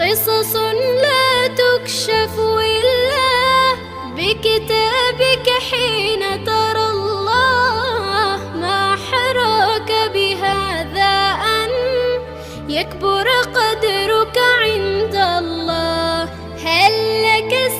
قصص لا تكشف إلا بكتابك حين ترى الله. ما حراك بهذا أن يكبر قدرك عند الله. هل لك